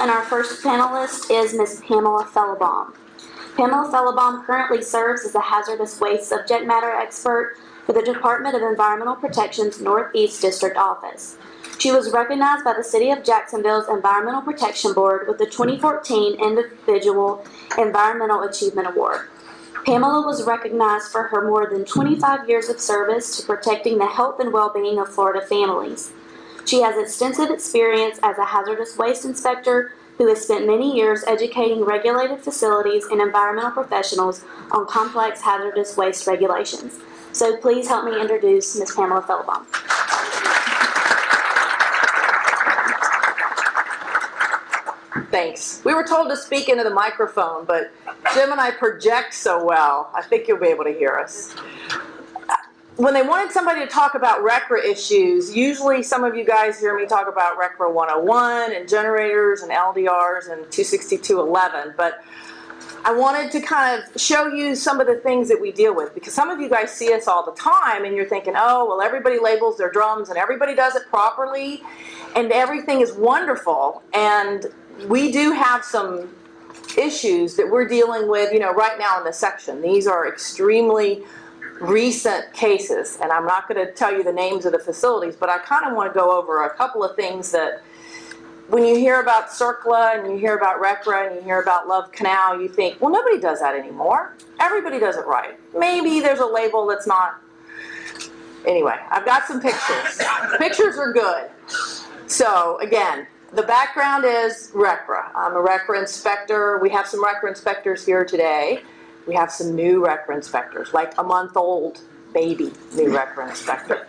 And our first panelist is Ms. Pamela Fellabaum. Pamela Fellabaum currently serves as a hazardous waste subject matter expert for the Department of Environmental Protection's Northeast District Office. She was recognized by the City of Jacksonville's Environmental Protection Board with the 2014 Individual Environmental Achievement Award. Pamela was recognized for her more than 25 years of service to protecting the health and well-being of Florida families. She has extensive experience as a hazardous waste inspector who has spent many years educating regulated facilities and environmental professionals on complex hazardous waste regulations. So please help me introduce Ms. Pamela Fellabaum. Thanks. We were told to speak into the microphone, but Jim and I project so well, I think you'll be able to hear us. When they wanted somebody to talk about RCRA issues, usually some of you guys hear me talk about RCRA 101 and generators and LDRs and 26211, but I wanted to kind of show you some of the things that we deal with, because some of you guys see us all the time and you're thinking, oh, well, everybody labels their drums and everybody does it properly and everything is wonderful. And we do have some issues that we're dealing with, right now in this section. These are extremely recent cases, and I'm not going to tell you the names of the facilities, but I kind of want to go over a couple of things that when you hear about CERCLA and you hear about RCRA and you hear about Love Canal, you think, well, nobody does that anymore. Everybody does it right. Maybe there's a label that's not. Anyway, I've got some pictures. Pictures are good. So again, the background is RCRA. I'm a RCRA inspector. We have some RCRA inspectors here today. We have some new RCRA inspectors, like a month-old baby new RCRA inspector.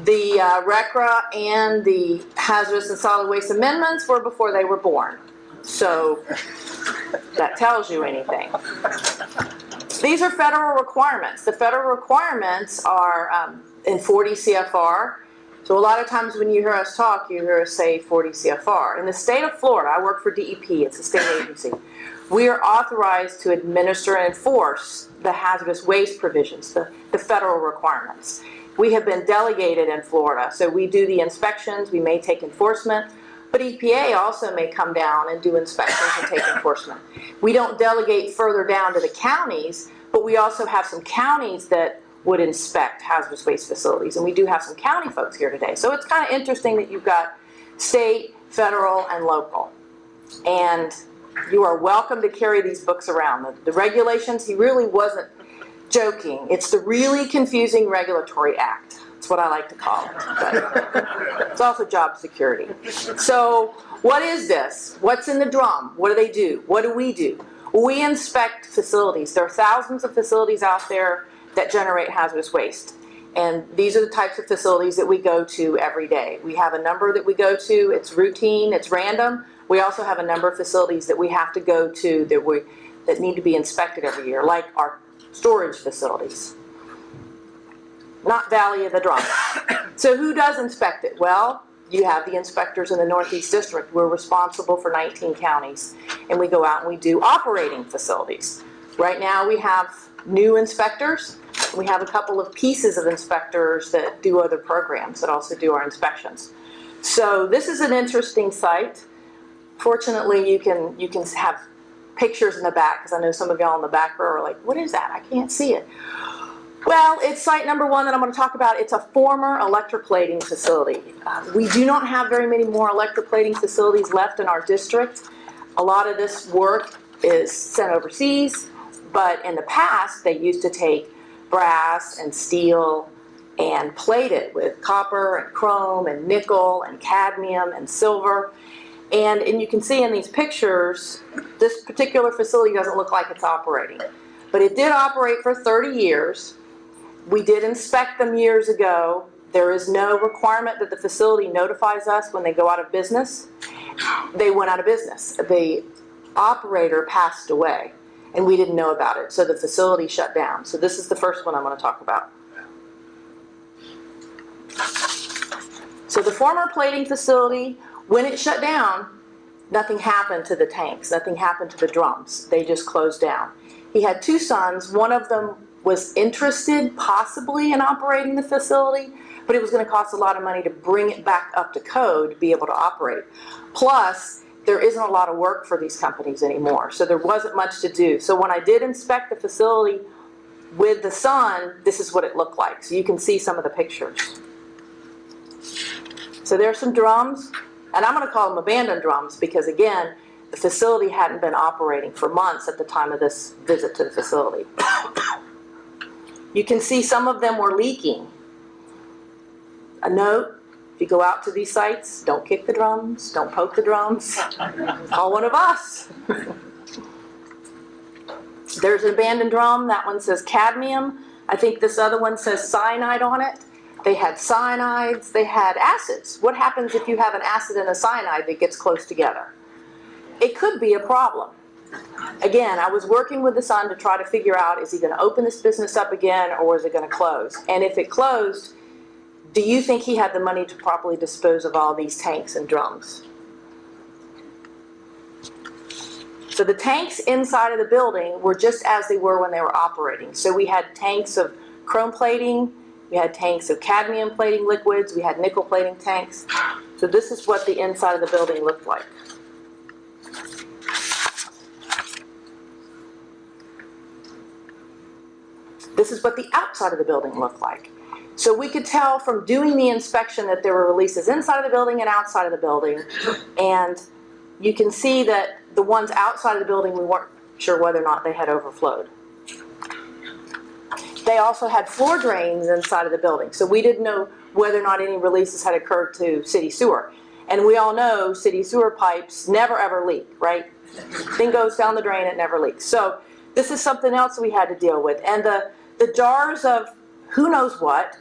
The RCRA and the hazardous and solid waste amendments were before they were born. So that tells you anything. These are federal requirements. The federal requirements are in 40 CFR. So a lot of times when you hear us talk, you hear us say 40 CFR. In the state of Florida, I work for DEP, it's a state agency. We are authorized to administer and enforce the hazardous waste provisions, the federal requirements. We have been delegated in Florida, so we do the inspections, we may take enforcement, but EPA also may come down and do inspections and take enforcement. We don't delegate further down to the counties, but we also have some counties that would inspect hazardous waste facilities, and we do have some county folks here today. So it's kind of interesting that you've got state, federal, and local. And you are welcome to carry these books around. The regulations, he really wasn't joking. It's the really confusing regulatory act. That's what I like to call it. But it's also job security. So what is this? What's in the drum? What do they do? What do? We inspect facilities. There are thousands of facilities out there that generate hazardous waste. And these are the types of facilities that we go to every day. We have a number that we go to. It's routine. It's random. We also have a number of facilities that we have to go to that need to be inspected every year, like our storage facilities. Not Valley of the Drum. So who does inspect it? Well, you have the inspectors in the Northeast District. We're responsible for 19 counties. And we go out and we do operating facilities. Right now we have new inspectors. We have a couple of pieces of inspectors that do other programs that also do our inspections. So this is an interesting site. Fortunately, you can have pictures in the back, because I know some of y'all in the back row are like, what is that? I can't see it. Well, it's site number one that I'm going to talk about. It's a former electroplating facility. We do not have very many more electroplating facilities left in our district. A lot of this work is sent overseas, but in the past, they used to take brass and steel and plate it with copper and chrome and nickel and cadmium and silver. And you can see in these pictures, this particular facility doesn't look like it's operating. But it did operate for 30 years. We did inspect them years ago. There is no requirement that the facility notifies us when they go out of business. They went out of business. The operator passed away, and we didn't know about it. So the facility shut down. So this is the first one I'm going to talk about. So the former plating facility, when it shut down, nothing happened to the tanks, nothing happened to the drums. They just closed down. He had two sons. One of them was interested possibly in operating the facility, but it was going to cost a lot of money to bring it back up to code to be able to operate. Plus, there isn't a lot of work for these companies anymore, so there wasn't much to do. So when I did inspect the facility with the sun, this is what it looked like. So you can see some of the pictures. So there's some drums, and I'm going to call them abandoned drums because, again, the facility hadn't been operating for months at the time of this visit to the facility. You can see some of them were leaking. A note, if you go out to these sites, don't kick the drums, don't poke the drums, call one of us. There's an abandoned drum, that one says cadmium. I think this other one says cyanide on it. They had cyanides, they had acids. What happens if you have an acid and a cyanide that gets close together? It could be a problem. Again, I was working with the son to try to figure out, is he going to open this business up again or is it going to close? And if it closed, do you think he had the money to properly dispose of all these tanks and drums? So the tanks inside of the building were just as they were when they were operating. So we had tanks of chrome plating, we had tanks of cadmium plating liquids, we had nickel plating tanks. So this is what the inside of the building looked like. This is what the outside of the building looked like. So we could tell from doing the inspection that there were releases inside of the building and outside of the building. And you can see that the ones outside of the building, we weren't sure whether or not they had overflowed. They also had floor drains inside of the building. So we didn't know whether or not any releases had occurred to city sewer. And we all know city sewer pipes never ever leak, right? Thing goes down the drain, it never leaks. So this is something else we had to deal with. And the jars of who knows what,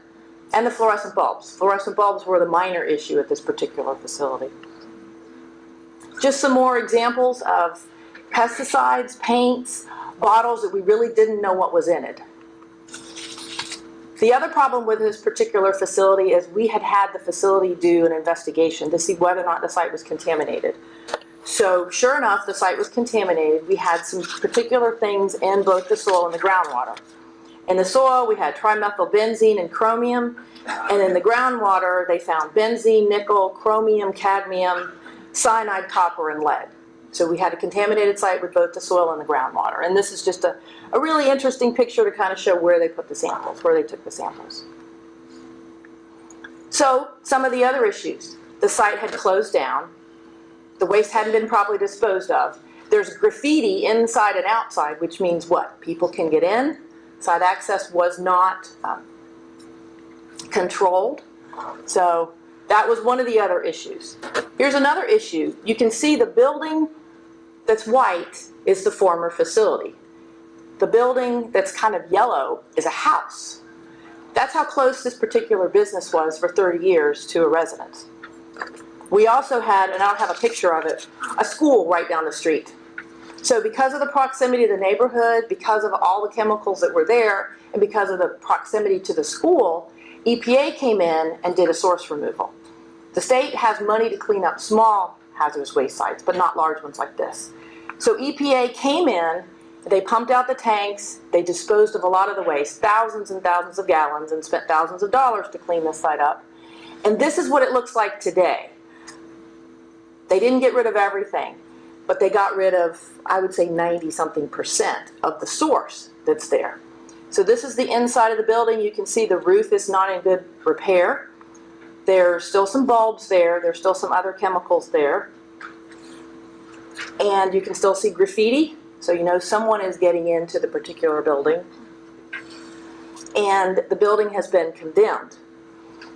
and the fluorescent bulbs. Fluorescent bulbs were the minor issue at this particular facility. Just some more examples of pesticides, paints, bottles that we really didn't know what was in it. The other problem with this particular facility is we had had the facility do an investigation to see whether or not the site was contaminated. So sure enough, the site was contaminated. We had some particular things in both the soil and the groundwater. In the soil, we had trimethylbenzene and chromium, and in the groundwater, they found benzene, nickel, chromium, cadmium, cyanide, copper, and lead. So we had a contaminated site with both the soil and the groundwater. And this is just a really interesting picture to kind of show where they put the samples, where they took the samples. So some of the other issues. The site had closed down. The waste hadn't been properly disposed of. There's graffiti inside and outside, which means what? People can get in. Site access was not controlled. So that was one of the other issues. Here's another issue. You can see the building that's white is the former facility. The building that's kind of yellow is a house. That's how close this particular business was for 30 years to a residence. We also had, and I don't have a picture of it, a school right down the street. So because of the proximity to the neighborhood, because of all the chemicals that were there, and because of the proximity to the school, EPA came in and did a source removal. The state has money to clean up small hazardous waste sites, but not large ones like this. So EPA came in, they pumped out the tanks, they disposed of a lot of the waste, thousands and thousands of gallons, and spent thousands of dollars to clean this site up. And this is what it looks like today. They didn't get rid of everything, but they got rid of, I would say, 90-something% of the source that's there. So this is the inside of the building. You can see the roof is not in good repair. There's still some bulbs there. There's still some other chemicals there. And you can still see graffiti, so you know someone is getting into the particular building. And the building has been condemned.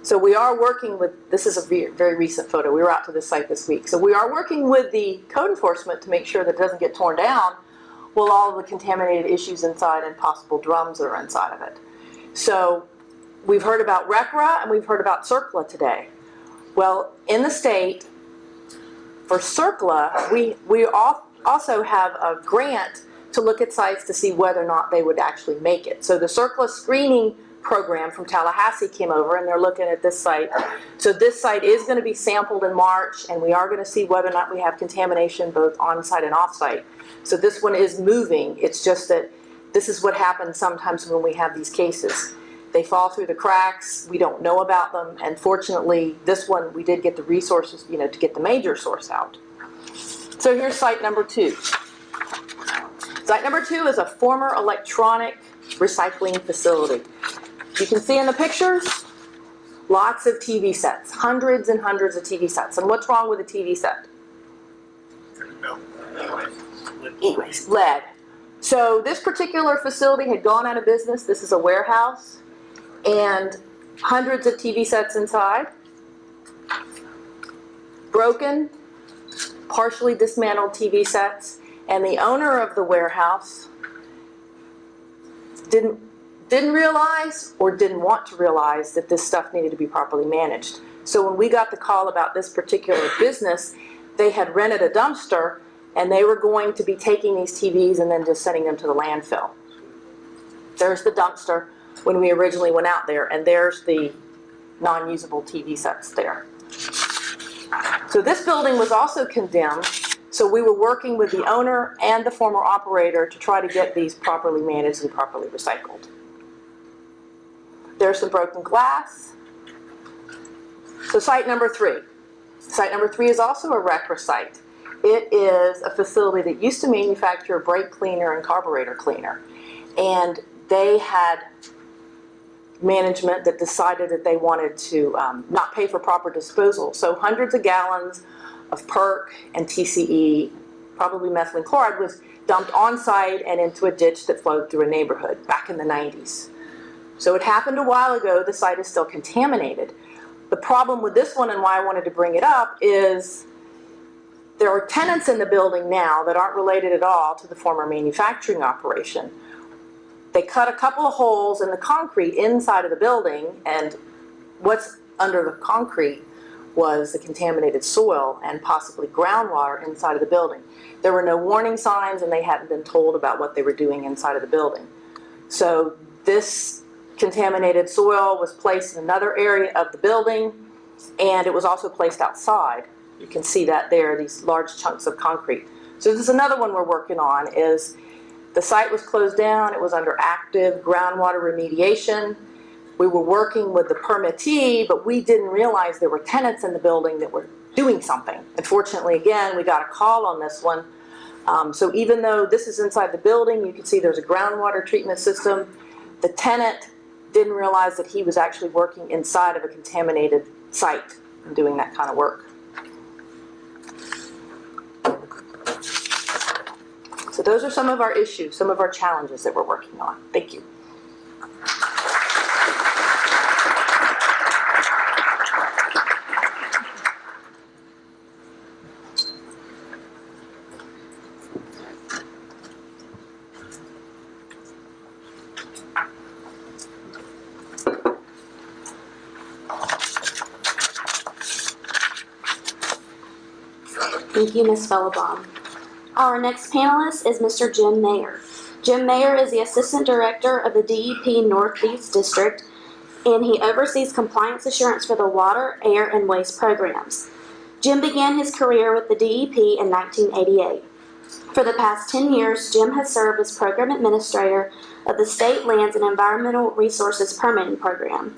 So we are working with, this is a very recent photo, we were out to this site this week. So we are working with the code enforcement to make sure that it doesn't get torn down while all of the contaminated issues inside and possible drums that are inside of it. So we've heard about RCRA and we've heard about CERCLA today. Well, in the state, for CERCLA, we also have a grant to look at sites to see whether or not they would actually make it. So the CERCLA screening program from Tallahassee came over and they're looking at this site. So this site is going to be sampled in March and we are going to see whether or not we have contamination both on-site and off-site. So this one is moving. It's just that this is what happens sometimes when we have these cases. They fall through the cracks, we don't know about them, and fortunately this one we did get the resources, to get the major source out. So here's site number 2. Site number 2 is a former electronic recycling facility. You can see in the pictures, lots of TV sets, hundreds and hundreds of TV sets. And what's wrong with a TV set? E-waste, lead. So this particular facility had gone out of business. This is a warehouse, and hundreds of TV sets inside, broken, partially dismantled TV sets, and the owner of the warehouse didn't realize or didn't want to realize that this stuff needed to be properly managed. So when we got the call about this particular business, they had rented a dumpster, and they were going to be taking these TVs and then just sending them to the landfill. There's the dumpster when we originally went out there, and there's the non-usable TV sets there. So this building was also condemned, so we were working with the owner and the former operator to try to get these properly managed and properly recycled. There's some broken glass. So site number 3. Site number 3 is also a RECRA site. It is a facility that used to manufacture brake cleaner and carburetor cleaner. And they had management that decided that they wanted to not pay for proper disposal. So hundreds of gallons of PERC and TCE, probably methylene chloride, was dumped on site and into a ditch that flowed through a neighborhood back in the 90s. So it happened a while ago. The site is still contaminated. The problem with this one, and why I wanted to bring it up, is there are tenants in the building now that aren't related at all to the former manufacturing operation. They cut a couple of holes in the concrete inside of the building, and what's under the concrete was the contaminated soil and possibly groundwater inside of the building. There were no warning signs, and they hadn't been told about what they were doing inside of the building. So this contaminated soil was placed in another area of the building, and it was also placed outside. You can see that there, these large chunks of concrete. So this is another one we're working on, is the site was closed down. It was under active groundwater remediation. We were working with the permittee, but we didn't realize there were tenants in the building that were doing something. Unfortunately, again, we got a call on this one. So even though this is inside the building, you can see there's a groundwater treatment system. The tenant didn't realize that he was actually working inside of a contaminated site and doing that kind of work. So those are some of our issues, some of our challenges that we're working on. Thank you. Thank you, Ms. Fellabaum. Our next panelist is Mr. Jim Maher. Jim Maher is the Assistant Director of the DEP Northeast District, and he oversees compliance assurance for the water, air, and waste programs. Jim began his career with the DEP in 1988. For the past 10 years, Jim has served as Program Administrator of the State Lands and Environmental Resources Permitting Program.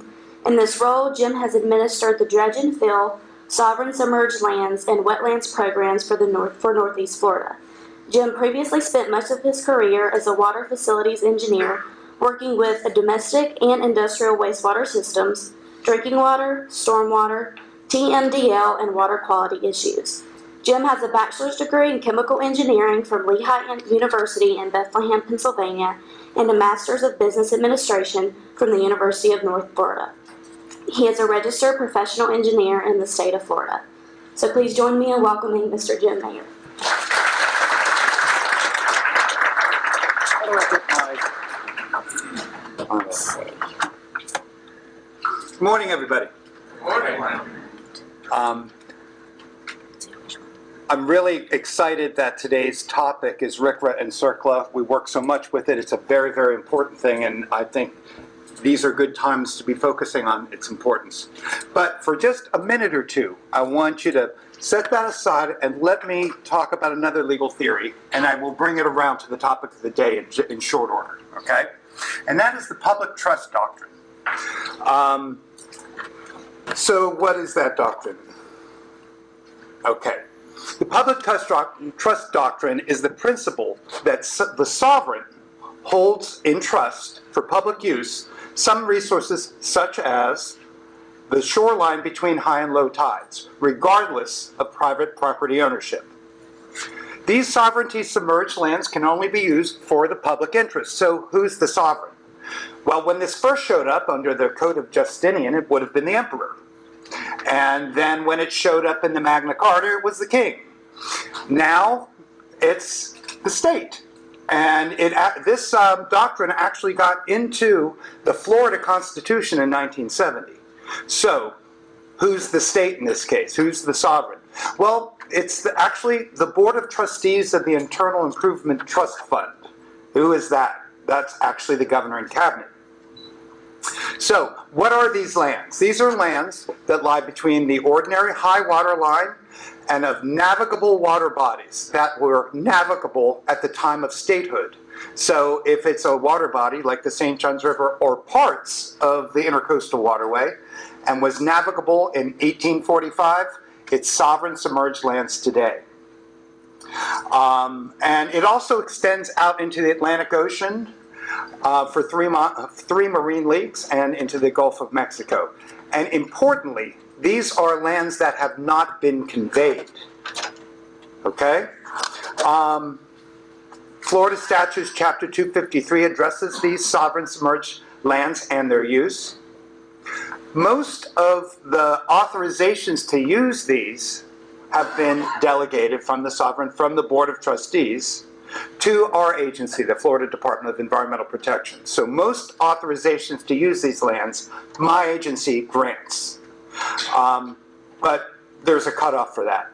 In this role, Jim has administered the dredge and fill, sovereign submerged lands, and wetlands programs for Northeast Florida. Jim previously spent much of his career as a water facilities engineer, working with domestic and industrial wastewater systems, drinking water, stormwater, TMDL, and water quality issues. Jim has a bachelor's degree in chemical engineering from Lehigh University in Bethlehem, Pennsylvania, and a master's of business administration from the University of North Florida. He is a registered professional engineer in the state of Florida. So please join me in welcoming Mr. Jim Maher. Let's see. Good morning, everybody. Good morning. I'm really excited that today's topic is RCRA and CERCLA. We work so much with it. It's a very, very important thing, and I think these are good times to be focusing on its importance. But for just a minute or two, I want you to set that aside and let me talk about another legal theory, and I will bring it around to the topic of the day in short order, okay? And that is the public trust doctrine. So what is that doctrine? Okay. The public trust doctrine is the principle that the sovereign holds in trust for public use some resources such as the shoreline between high and low tides, regardless of private property ownership. These sovereignty submerged lands can only be used for the public interest. So who's the sovereign? Well, when this first showed up under the Code of Justinian, it would have been the emperor. And then when it showed up in the Magna Carta, it was the king. Now it's the state. And this doctrine actually got into the Florida Constitution in 1970. So who's the state in this case? Who's the sovereign? Well, it's actually the Board of Trustees of the Internal Improvement Trust Fund. Who is that? That's actually the governor and cabinet. So what are these lands? These are lands that lie between the ordinary high water line and of navigable water bodies that were navigable at the time of statehood. So if it's a water body like the St. Johns River or parts of the Intercoastal Waterway and was navigable in 1845, it's sovereign submerged lands today. And it also extends out into the Atlantic Ocean for three marine leagues and into the Gulf of Mexico. And importantly, these are lands that have not been conveyed. Okay? Florida Statutes Chapter 253 addresses these sovereign submerged lands and their use. Most of the authorizations to use these have been delegated from the sovereign, from the Board of Trustees, to our agency, the Florida Department of Environmental Protection. So most authorizations to use these lands, my agency grants. But there's a cutoff for that.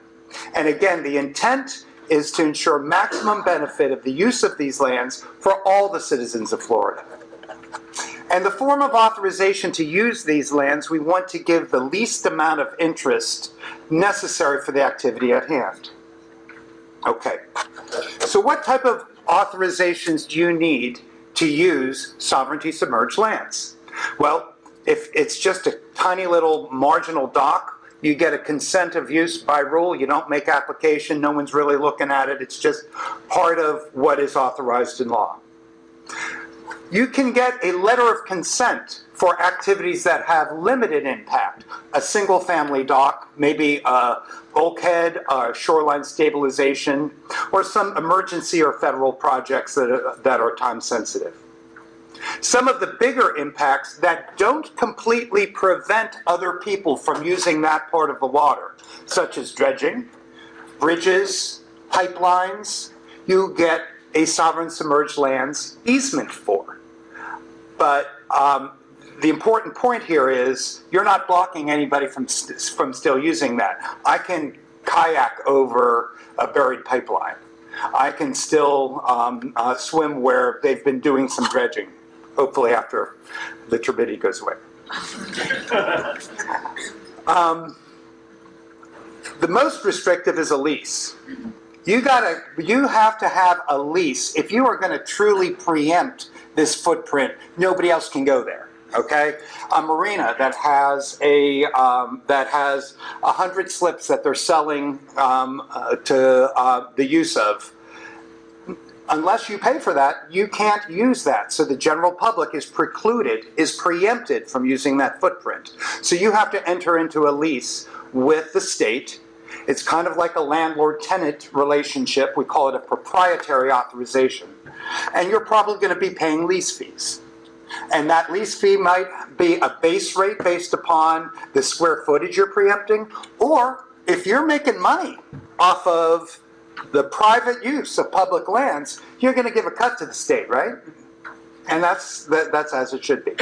And again, the intent is to ensure maximum benefit of the use of these lands for all the citizens of Florida. And the form of authorization to use these lands, we want to give the least amount of interest necessary for the activity at hand. Okay, so what type of authorizations do you need to use sovereignty submerged lands? Well, if it's just a tiny little marginal dock, you get a consent of use by rule. You don't make application. No one's really looking at it. It's just part of what is authorized in law. You can get a letter of consent for activities that have limited impact. A single family dock, maybe a bulkhead, shoreline stabilization, or some emergency or federal projects that are time sensitive. Some of the bigger impacts that don't completely prevent other people from using that part of the water, such as dredging, bridges, pipelines, you get a sovereign submerged lands easement for. But the important point here is you're not blocking anybody from still using that. I can kayak over a buried pipeline. I can still swim where they've been doing some dredging, hopefully after the turbidity goes away. The most restrictive is a lease. You have to have a lease. If you are going to truly preempt this footprint, nobody else can go there. Okay, a marina that has 100 slips that they're selling to the use of. Unless you pay for that, you can't use that. So the general public is preempted from using that footprint. So you have to enter into a lease with the state. It's kind of like a landlord-tenant relationship. We call it a proprietary authorization. And you're probably going to be paying lease fees. And that lease fee might be a base rate based upon the square footage you're preempting, or if you're making money off of the private use of public lands, you're going to give a cut to the state, right? And that's as it should be.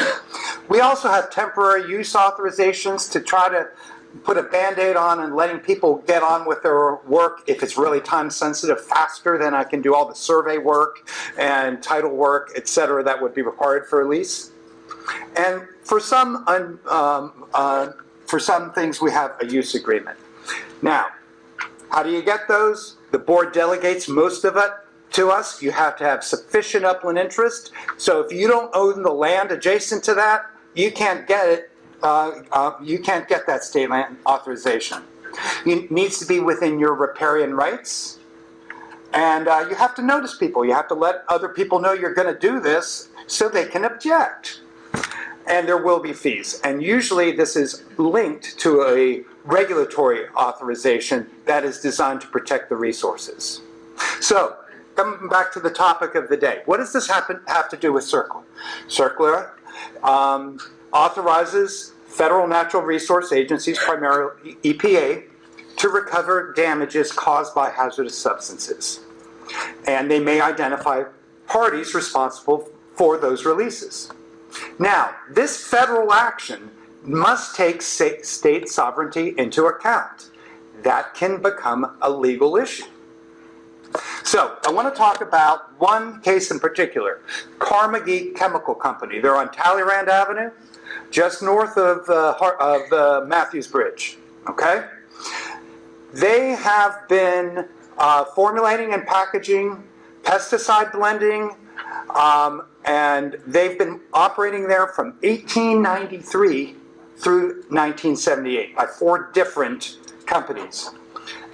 We also have temporary use authorizations to try to put a Band-Aid on and letting people get on with their work. If it's really time sensitive, faster, then I can do all the survey work and title work, etc. that would be required for a lease. And for some things we have a use agreement. Now, how do you get those? The board delegates most of it to us. You have to have sufficient upland interest. So if you don't own the land adjacent to that, you can't get it. You can't get that state land authorization. It needs to be within your riparian rights. And you have to notice people. You have to let other people know you're going to do this so they can object. And there will be fees. And usually this is linked to a regulatory authorization that is designed to protect the resources. So, coming back to the topic of the day, what does this have to do with CERCLA? CERCLA authorizes federal natural resource agencies, primarily EPA, to recover damages caused by hazardous substances. And they may identify parties responsible for those releases. Now, this federal action must take state sovereignty into account. That can become a legal issue. So, I want to talk about one case in particular, Carnegie Chemical Company. They're on Talleyrand Avenue, just north of the Matthews Bridge, okay? They have been formulating and packaging pesticide blending, and they've been operating there from 1893 through 1978 by 4 different companies.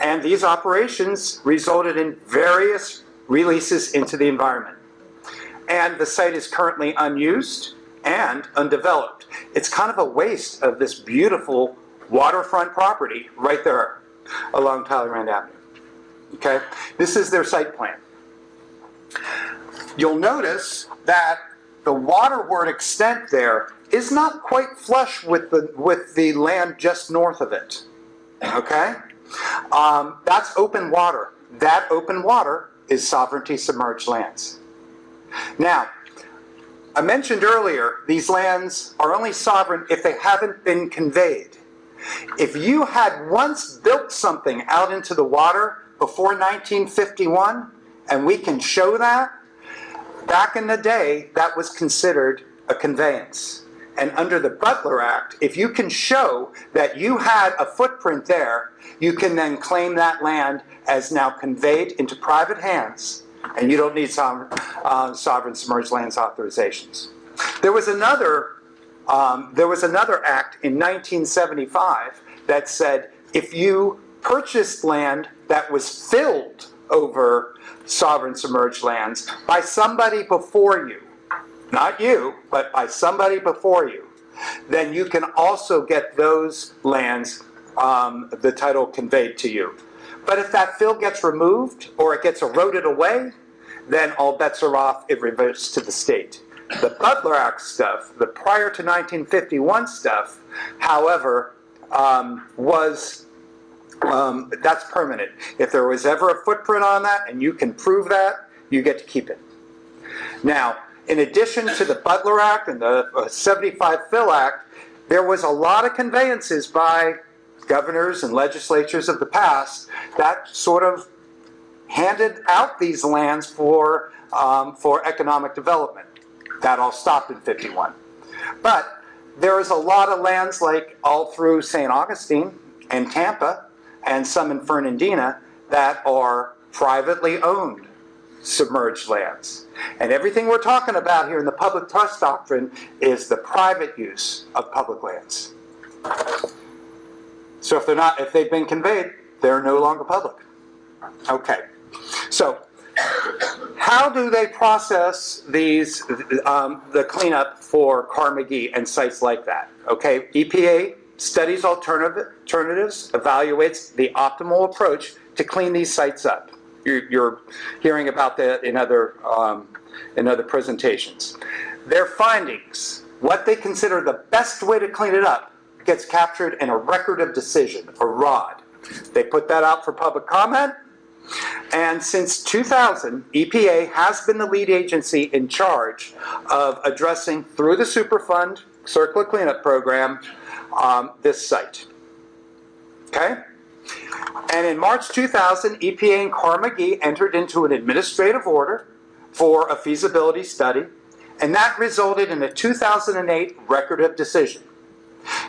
And these operations resulted in various releases into the environment. And the site is currently unused and undeveloped. It's kind of a waste of this beautiful waterfront property right there along Talleyrand Avenue. Okay? This is their site plan. You'll notice that the waterward extent there is not quite flush with the land just north of it. Okay? That's open water. That open water is sovereignty submerged lands. Now, I mentioned earlier, these lands are only sovereign if they haven't been conveyed. If you had once built something out into the water before 1951, and we can show that, back in the day, that was considered a conveyance. And under the Butler Act, if you can show that you had a footprint there, you can then claim that land as now conveyed into private hands, and you don't need sovereign submerged lands authorizations. There was another act in 1975 that said if you purchased land that was filled over sovereign submerged lands by somebody before you, not you, but by somebody before you, then you can also get those lands, the title conveyed to you. But if that fill gets removed or it gets eroded away, then all bets are off, it reverts to the state. The Butler Act stuff, the prior to 1951 stuff, however, that's permanent. If there was ever a footprint on that and you can prove that, you get to keep it. Now, in addition to the Butler Act and the 75 Fill Act, there was a lot of conveyances by governors and legislatures of the past that sort of handed out these lands for economic development. That all stopped in 51. But there is a lot of lands like all through St. Augustine and Tampa and some in Fernandina that are privately owned submerged lands. And everything we're talking about here in the public trust doctrine is the private use of public lands. So if they've been conveyed, they're no longer public. Okay. So how do they process these, the cleanup for Carnegie and sites like that? Okay, EPA studies alternatives, evaluates the optimal approach to clean these sites up. You're hearing about that in other presentations. Their findings, what they consider the best way to clean it up, gets captured in a record of decision, a ROD. They put that out for public comment. And since 2000, EPA has been the lead agency in charge of addressing, through the Superfund CERCLA cleanup program, this site. Okay? And in March 2000, EPA and Carnegie entered into an administrative order for a feasibility study, and that resulted in a 2008 record of decision.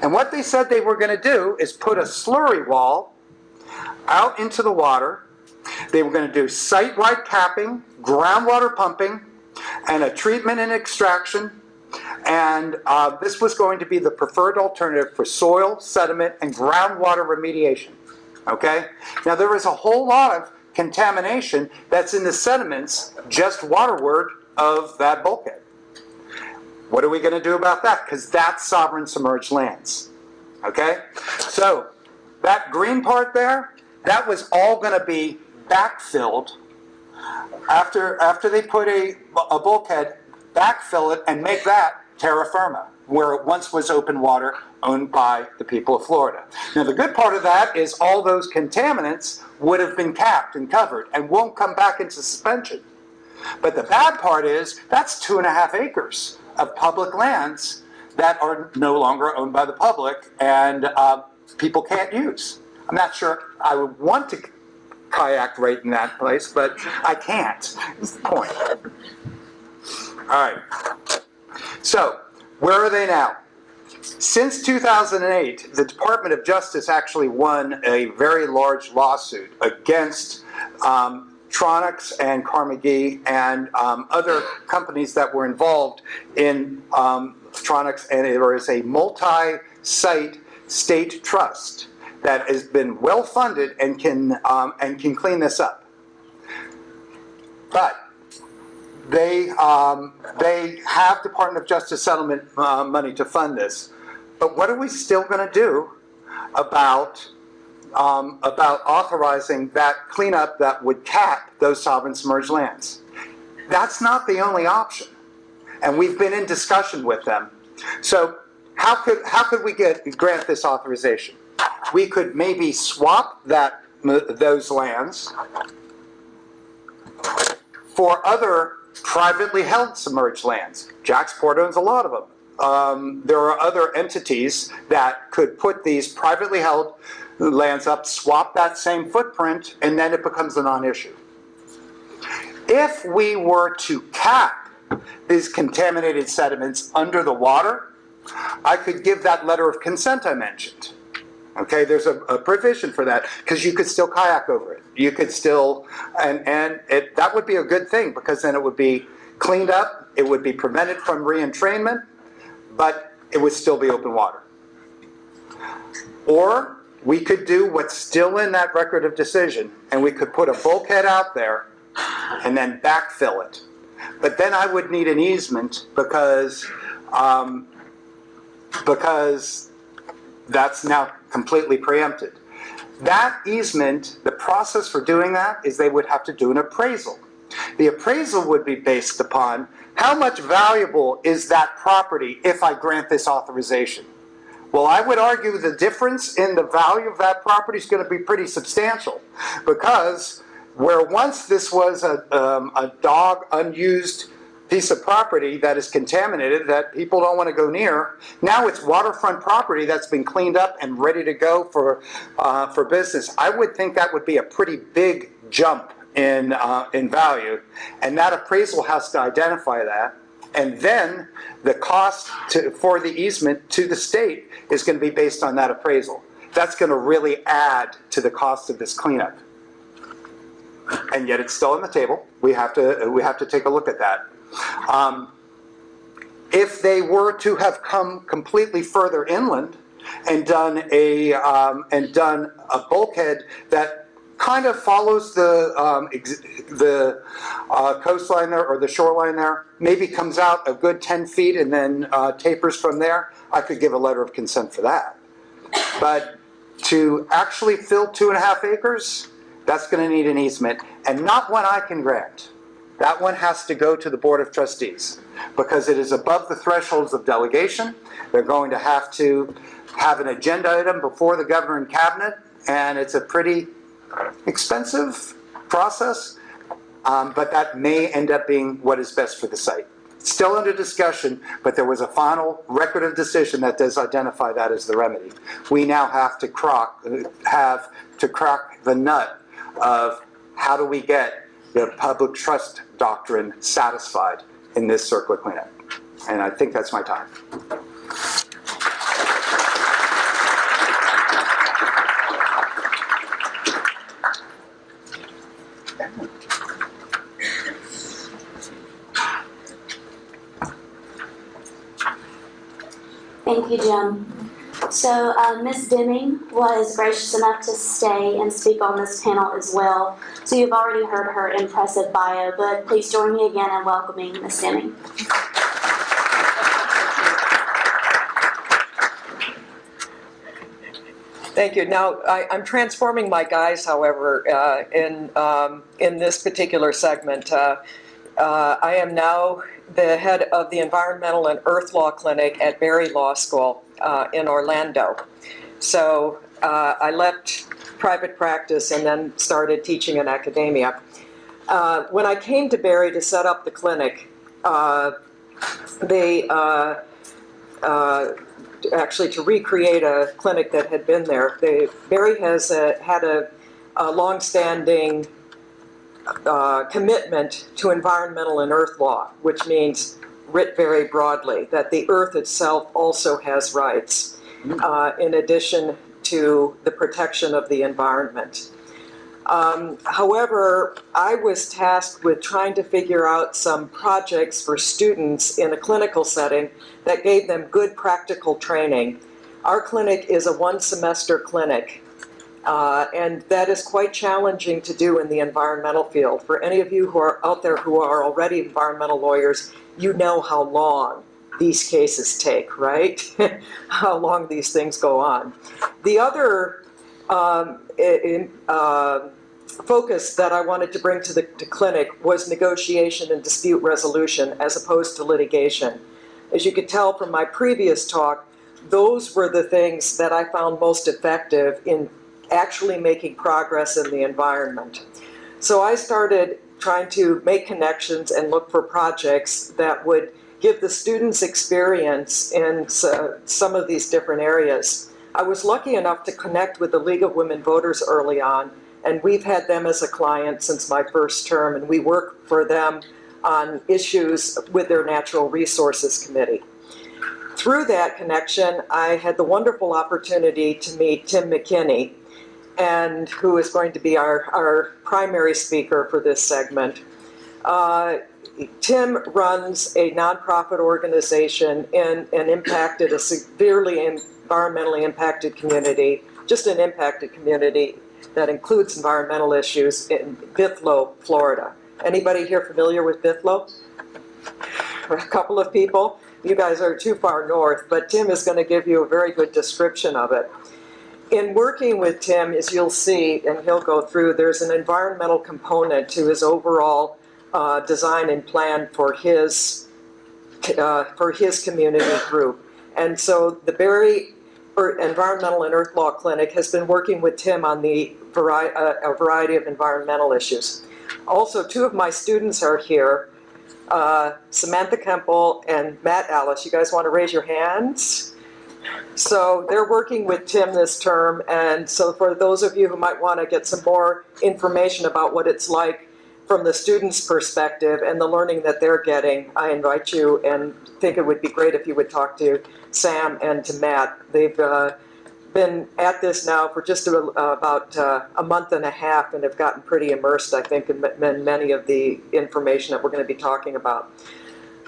And what they said they were going to do is put a slurry wall out into the water. They were going to do site-wide capping, groundwater pumping, and a treatment and extraction. And this was going to be the preferred alternative for soil, sediment, and groundwater remediation. Okay? Now there is a whole lot of contamination that's in the sediments just waterward of that bulkhead. What are we going to do about that? Because that's sovereign submerged lands. Okay? So that green part there, that was all going to be backfilled after they put a bulkhead, backfill it and make that terra firma, where it once was open water owned by the people of Florida. Now the good part of that is all those contaminants would have been capped and covered and won't come back into suspension. But the bad part is that's 2.5 acres of public lands that are no longer owned by the public and people can't use. I'm not sure I would want to kayak right in that place, but I can't. That's the point. All right. So, where are they now? Since 2008, the Department of Justice actually won a very large lawsuit against Tronix and Carnegie and other companies that were involved in Tronix, and there is a multi-site state trust that has been well funded and can clean this up. But they have Department of Justice settlement money to fund this. But what are we still going to do about authorizing that cleanup that would cap those sovereign submerged lands? That's not the only option, and we've been in discussion with them. So how could we grant this authorization? We could maybe swap those lands for other privately held submerged lands. Jacksport owns a lot of them. There are other entities that could put these privately held lands up, swap that same footprint, and then it becomes a non-issue. If we were to cap these contaminated sediments under the water, I could give that letter of consent I mentioned. Okay, there's a provision for that, because you could still kayak over it. You could still, that would be a good thing, because then it would be cleaned up, it would be prevented from re-entrainment, but it would still be open water. Or we could do what's still in that record of decision, and we could put a bulkhead out there and then backfill it. But then I would need an easement because that's now completely preempted. That easement, the process for doing that is they would have to do an appraisal. The appraisal would be based upon how much valuable is that property if I grant this authorization. Well, I would argue the difference in the value of that property is going to be pretty substantial, because where once this was a dog unused piece of property that is contaminated that people don't want to go near, now it's waterfront property that's been cleaned up and ready to go for business. I would think that would be a pretty big jump in value, and that appraisal has to identify that. And then the cost for the easement to the state is going to be based on that appraisal. That's going to really add to the cost of this cleanup. And yet it's still on the table. We have to take a look at that. If they were to have come completely further inland and done a bulkhead that kind of follows the coastline there, or the shoreline there, maybe comes out a good 10 feet and then tapers from there, I could give a letter of consent for that. But to actually fill 2.5 acres, that's going to need an easement, and not one I can grant. That one has to go to the Board of Trustees, because it is above the thresholds of delegation. They're going to have an agenda item before the Governor and Cabinet, and it's a pretty expensive process, but that may end up being what is best for the site. It's still under discussion, but there was a final record of decision that does identify that as the remedy. We now have to crack the nut of how do we get the public trust doctrine satisfied in this CERCLA cleanup. And I think that's my time. Thank you, Jim. So Ms. Deming was gracious enough to stay and speak on this panel as well. So you've already heard her impressive bio, but please join me again in welcoming Ms. Deming. Thank you. Now, I'm transforming my guise, however, in this particular segment. I am now the head of the Environmental and Earth Law Clinic at Berry Law School in Orlando. So I left private practice and then started teaching in academia. When I came to Berry to set up the clinic, they actually to recreate a clinic that had been there. Berry has had a long-standing commitment to environmental and earth law, which means, writ very broadly, that the earth itself also has rights, in addition to the protection of the environment. However, I was tasked with trying to figure out some projects for students in a clinical setting that gave them good practical training. Our clinic is a one-semester clinic, and that is quite challenging to do in the environmental field. For any of you who are out there who are already environmental lawyers, you know how long these cases take, right? How long these things go on. The other focus that I wanted to bring to the clinic was negotiation and dispute resolution as opposed to litigation. As you could tell from my previous talk, those were the things that I found most effective in actually making progress in the environment. So I started trying to make connections and look for projects that would give the students experience in some of these different areas. I was lucky enough to connect with the League of Women Voters early on, and we've had them as a client since my first term, and we work for them on issues with their Natural Resources Committee. Through that connection, I had the wonderful opportunity to meet Tim Mckinny, and who is going to be our primary speaker for this segment. Tim runs a nonprofit organization in a severely environmentally impacted community, just an impacted community that includes environmental issues in Bithlo, Florida. Anybody here familiar with Bithlo? A couple of people. You guys are too far north, but Tim is going to give you a very good description of it. In working with Tim, as you'll see, and he'll go through, there's an environmental component to his overall design and plan for his community group. And so the Berry Environmental and Earth Law Clinic has been working with Tim on a variety of environmental issues. Also, two of my students are here, Samantha Kemple and Matt Alice. You guys want to raise your hands? So they're working with Tim this term, and so for those of you who might want to get some more information about what it's like from the students' perspective and the learning that they're getting, I invite you and think it would be great if you would talk to Sam and to Matt. They've been at this now for just about a month and a half and have gotten pretty immersed, I think, in many of the information that we're going to be talking about.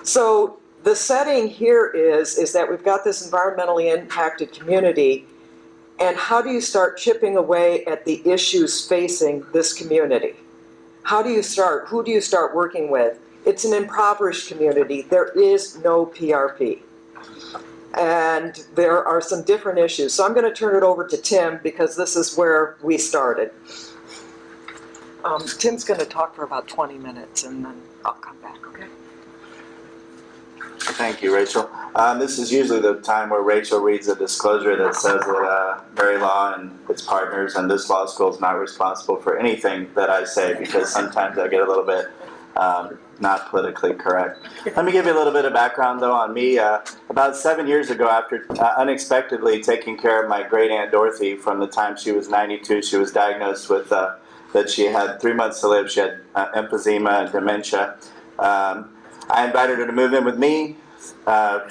So the setting here is that we've got this environmentally impacted community, and how do you start chipping away at the issues facing this community? How do you start? Who do you start working with? It's an impoverished community. There is no PRP. And there are some different issues. So I'm going to turn it over to Tim because this is where we started. Tim's going to talk for about 20 minutes and then I'll come back, okay? Thank you, Rachel. This is usually the time where Rachel reads a disclosure that says that Berry Law and its partners and this law school is not responsible for anything that I say, because sometimes I get a little bit not politically correct. Let me give you a little bit of background, though, on me. About 7 years ago, after unexpectedly taking care of my great Aunt Dorothy from the time she was 92, she was diagnosed with that she had 3 months to live. She had emphysema and dementia. I invited her to move in with me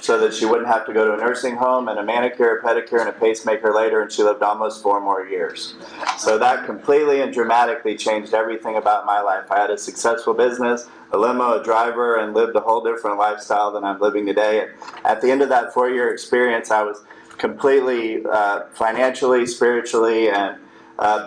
so that she wouldn't have to go to a nursing home and a manicure, a pedicure, and a pacemaker later, and she lived almost 4 more years. So that completely and dramatically changed everything about my life. I had a successful business, a limo, a driver, and lived a whole different lifestyle than I'm living today. And at the end of that 4-year experience, I was completely financially, spiritually, and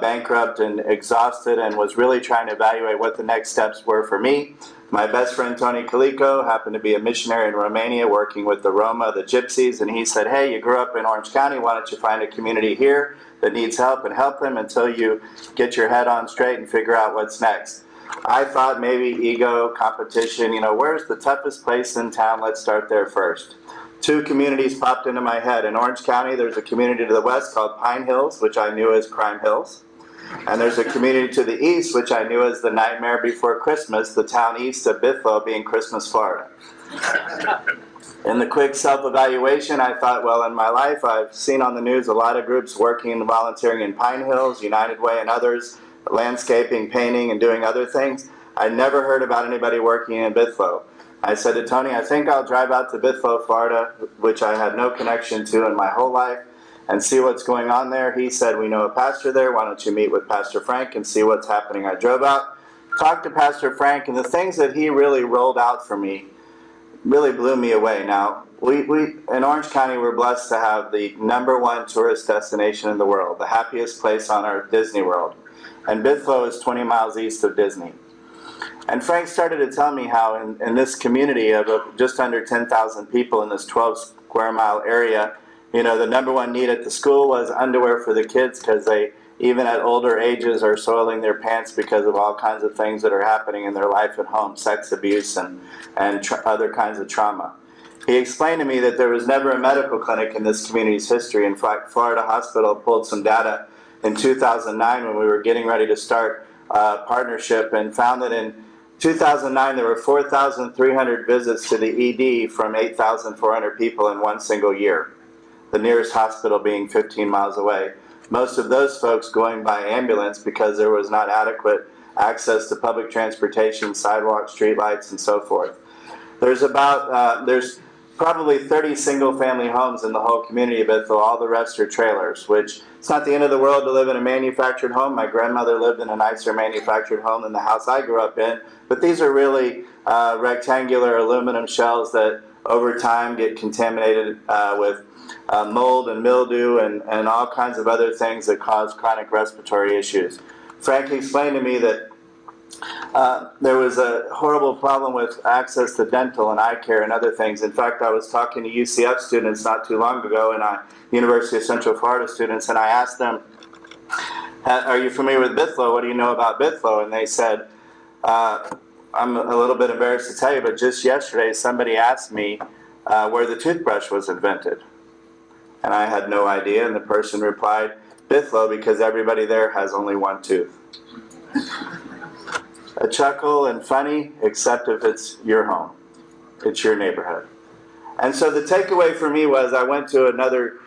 bankrupt and exhausted, and was really trying to evaluate what the next steps were for me. My best friend Tony Calico happened to be a missionary in Romania working with the Roma, the Gypsies, and he said, hey, you grew up in Orange County, why don't you find a community here that needs help and help them until you get your head on straight and figure out what's next. I thought maybe ego, competition, you know, where's the toughest place in town? Let's start there first. Two communities popped into my head. In Orange County, there's a community to the west called Pine Hills, which I knew as Crime Hills. And there's a community to the east, which I knew as the Nightmare Before Christmas, the town east of Bithlo being Christmas, Florida. In the quick self-evaluation, I thought, well, in my life, I've seen on the news a lot of groups working and volunteering in Pine Hills, United Way and others, landscaping, painting, and doing other things. I never heard about anybody working in Bithlo. I said to Tony, I think I'll drive out to Bithlo, Florida, which I had no connection to in my whole life, and see what's going on there. He said, we know a pastor there. Why don't you meet with Pastor Frank and see what's happening? I drove out, talked to Pastor Frank, and the things that he really rolled out for me really blew me away. Now, we in Orange County, we're blessed to have the #1 tourist destination in the world, the happiest place on earth, Disney World. And Bithlo is 20 miles east of Disney. And Frank started to tell me how in this community of just under 10,000 people in this 12 square mile area, you know, the #1 need at the school was underwear for the kids, because they, even at older ages, are soiling their pants because of all kinds of things that are happening in their life at home, sex abuse and other kinds of trauma. He explained to me that there was never a medical clinic in this community's history. In fact, Florida Hospital pulled some data in 2009 when we were getting ready to start a partnership, and found that in 2009 there were 4,300 visits to the ED from 8,400 people in one single year, the nearest hospital being 15 miles away. Most of those folks going by ambulance because there was not adequate access to public transportation, sidewalks, streetlights, and so forth. There's probably 30 single-family homes in the whole community of Bithlo. All the rest are trailers, which it's not the end of the world to live in a manufactured home. My grandmother lived in a nicer manufactured home than the house I grew up in, but these are really rectangular aluminum shells that over time get contaminated with mold and mildew and all kinds of other things that cause chronic respiratory issues. Frank explained to me that there was a horrible problem with access to dental and eye care and other things. In fact, I was talking to UCF students not too long ago, and University of Central Florida students, and I asked them, are you familiar with Bithlo? What do you know about Bithlo? And they said, I'm a little bit embarrassed to tell you, but just yesterday somebody asked me where the toothbrush was invented. And I had no idea, and the person replied, Bithlo, because everybody there has only one tooth. A chuckle and funny, except if it's your home, it's your neighborhood. And so the takeaway for me was I went to another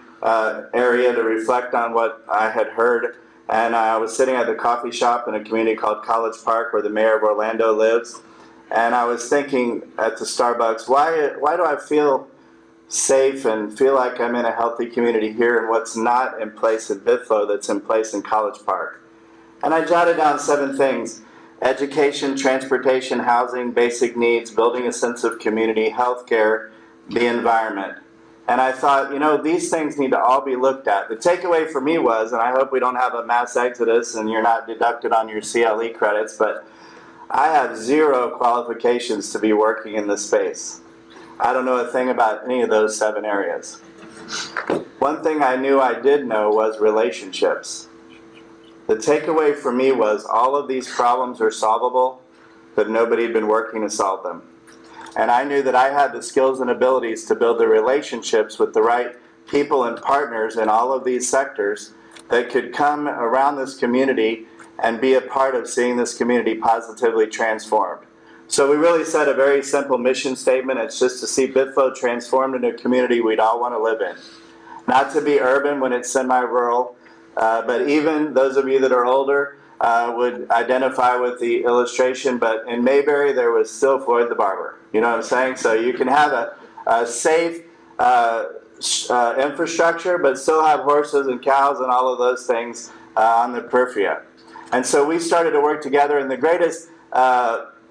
area to reflect on what I had heard, and I was sitting at the coffee shop in a community called College Park where the mayor of Orlando lives, and I was thinking at the Starbucks, why do I feel safe and feel like I'm in a healthy community here, and what's not in place in Bithlo that's in place in College Park? And I jotted down 7 things: education, transportation, housing, basic needs, building a sense of community, healthcare, the environment. And I thought, you know, these things need to all be looked at. The takeaway for me was, and I hope we don't have a mass exodus and you're not deducted on your CLE credits, but I have 0 qualifications to be working in this space. I don't know a thing about any of those 7 areas. One thing I knew I did know was relationships. The takeaway for me was all of these problems are solvable, but nobody had been working to solve them. And I knew that I had the skills and abilities to build the relationships with the right people and partners in all of these sectors that could come around this community and be a part of seeing this community positively transformed. So we really set a very simple mission statement. It's just to see Bithlo transformed into a community we'd all want to live in. Not to be urban when it's semi-rural, but even those of you that are older would identify with the illustration, but in Mayberry there was still Floyd the Barber. You know what I'm saying? So you can have a safe infrastructure, but still have horses and cows and all of those things on the periphery. And so we started to work together, and the greatest